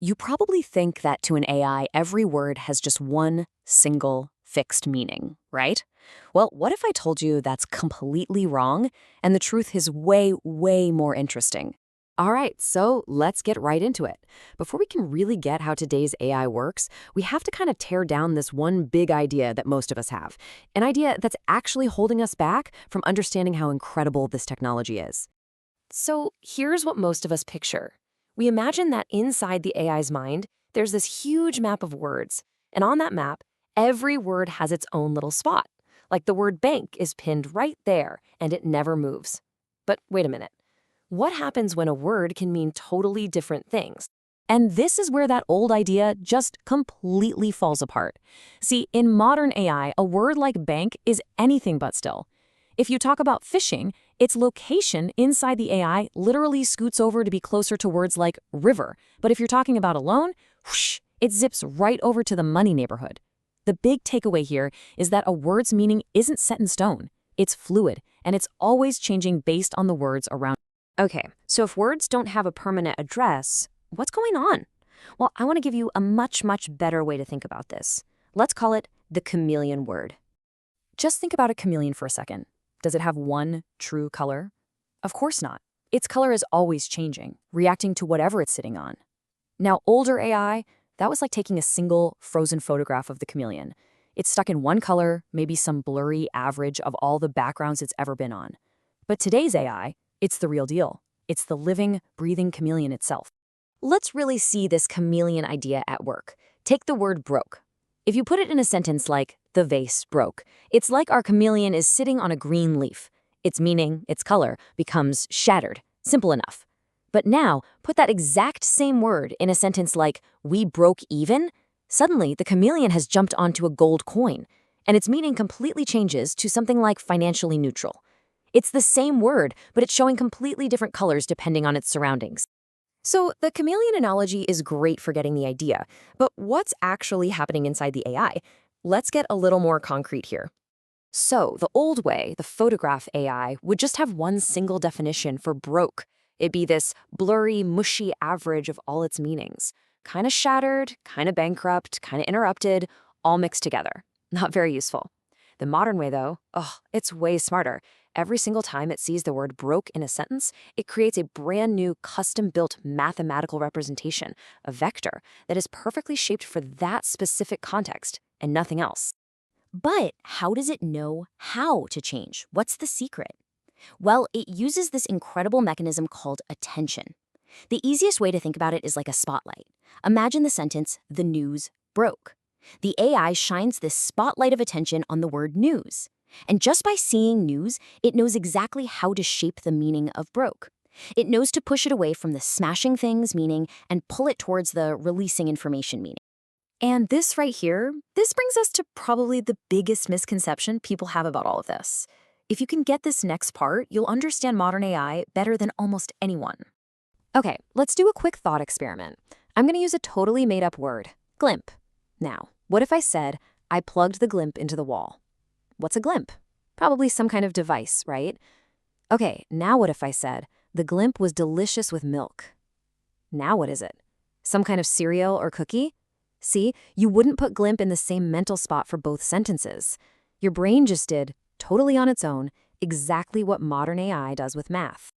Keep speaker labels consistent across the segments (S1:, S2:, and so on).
S1: You probably think that to an AI, every word has just one single fixed meaning, right? Well, what if I told you that's completely wrong and the truth is way, way more interesting? All right, so let's get right into it. Before we can really get how today's AI works, we have to kind of tear down this one big idea that most of us have, an idea that's actually holding us back from understanding how incredible this technology is. So here's what most of us picture. We imagine that inside the AI's mind, there's this huge map of words. And on that map, every word has its own little spot. Like the word bank is pinned right there, and it never moves. But wait a minute. What happens when a word can mean totally different things? And this is where that old idea just completely falls apart. See, in modern AI, a word like bank is anything but still. If you talk about fishing, its location inside the AI literally scoots over to be closer to words like river. But if you're talking about a loan, whoosh, it zips right over to the money neighborhood. The big takeaway here is that a word's meaning isn't set in stone. It's fluid, and it's always changing based on the words around. Okay, so if words don't have a permanent address, what's going on? Well, I want to give you a much, much better way to think about this. Let's call it the chameleon word. Just think about a chameleon for a second. Does it have one true color? Of course not. Its color is always changing, reacting to whatever it's sitting on. Now, older AI, that was like taking a single frozen photograph of the chameleon. It's stuck in one color, maybe some blurry average of all the backgrounds it's ever been on. But today's AI, it's the real deal. It's the living, breathing chameleon itself. Let's really see this chameleon idea at work. Take the word broke. If you put it in a sentence like, the vase broke, it's like our chameleon is sitting on a green leaf. Its meaning, its color, becomes shattered. Simple enough. But now, put that exact same word in a sentence like, we broke even. Suddenly, the chameleon has jumped onto a gold coin, and its meaning completely changes to something like financially neutral. It's the same word, but it's showing completely different colors depending on its surroundings. So the chameleon analogy is great for getting the idea, but what's actually happening inside the AI? Let's get a little more concrete here. So the old way, the photograph AI, would just have one single definition for broke. It'd be this blurry, mushy average of all its meanings. Kind of shattered, kind of bankrupt, kind of interrupted, all mixed together. Not very useful. The modern way, though, it's way smarter. Every single time it sees the word broke in a sentence, it creates a brand new custom-built mathematical representation, a vector, that is perfectly shaped for that specific context and nothing else.
S2: But how does it know how to change? What's the secret? Well, it uses this incredible mechanism called attention. The easiest way to think about it is like a spotlight. Imagine the sentence, the news broke. The AI shines this spotlight of attention on the word news. And just by seeing news, it knows exactly how to shape the meaning of broke. It knows to push it away from the smashing things meaning and pull it towards the releasing information meaning.
S1: And this right here, this brings us to probably the biggest misconception people have about all of this. If you can get this next part, you'll understand modern AI better than almost anyone. Okay, let's do a quick thought experiment. I'm going to use a totally made-up word, glimp. Now, what if I said, I plugged the glimp into the wall? What's a glimp? Probably some kind of device, right? Okay, now what if I said, the glimp was delicious with milk? Now what is it? Some kind of cereal or cookie? See, you wouldn't put glimp in the same mental spot for both sentences. Your brain just did, totally on its own, exactly what modern AI does with math.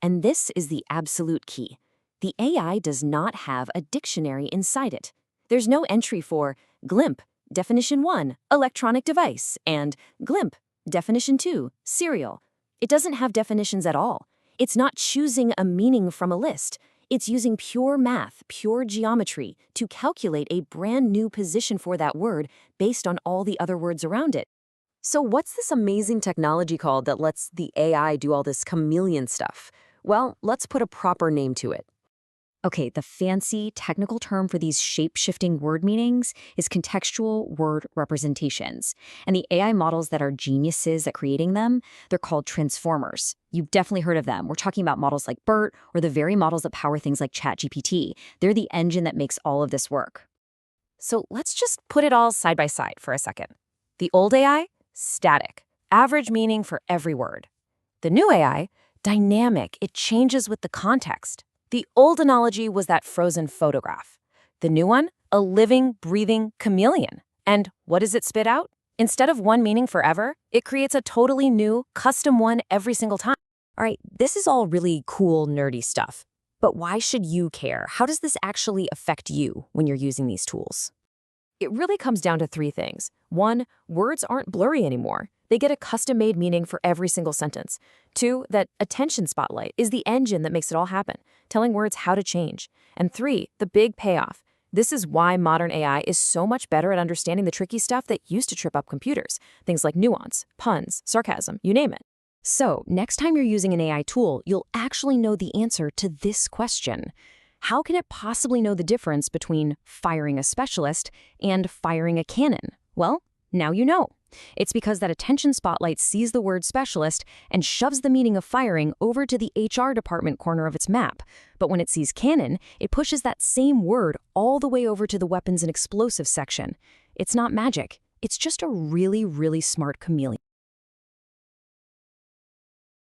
S1: And this is the absolute key. The AI does not have a dictionary inside it. There's no entry for glimp, definition 1, electronic device, and glimp, definition 2, cereal. It doesn't have definitions at all. It's not choosing a meaning from a list. It's using pure math, pure geometry, to calculate a brand new position for that word based on all the other words around it. So what's this amazing technology called that lets the AI do all this chameleon stuff? Well, let's put a proper name to it. Okay, the fancy technical term for these shape-shifting word meanings is contextual word representations. And the AI models that are geniuses at creating them, they're called transformers. You've definitely heard of them. We're talking about models like BERT or the very models that power things like ChatGPT. They're the engine that makes all of this work. So let's just put it all side by side for a second. The old AI, static, average meaning for every word. The new AI, dynamic, it changes with the context. The old analogy was that frozen photograph. The new one? A living, breathing chameleon. And what does it spit out? Instead of one meaning forever, it creates a totally new, custom one every single time. All right, this is all really cool, nerdy stuff. But why should you care? How does this actually affect you when you're using these tools? It really comes down to three things. One, words aren't blurry anymore. They get a custom-made meaning for every single sentence. Two, that attention spotlight is the engine that makes it all happen, telling words how to change. And three, the big payoff. This is why modern AI is so much better at understanding the tricky stuff that used to trip up computers. Things like nuance, puns, sarcasm, you name it. So, next time you're using an AI tool, you'll actually know the answer to this question. How can it possibly know the difference between firing a specialist and firing a cannon? Well, now you know. It's because that attention spotlight sees the word specialist and shoves the meaning of firing over to the HR department corner of its map. But when it sees cannon, it pushes that same word all the way over to the weapons and explosives section. It's not magic. It's just a really, really smart chameleon.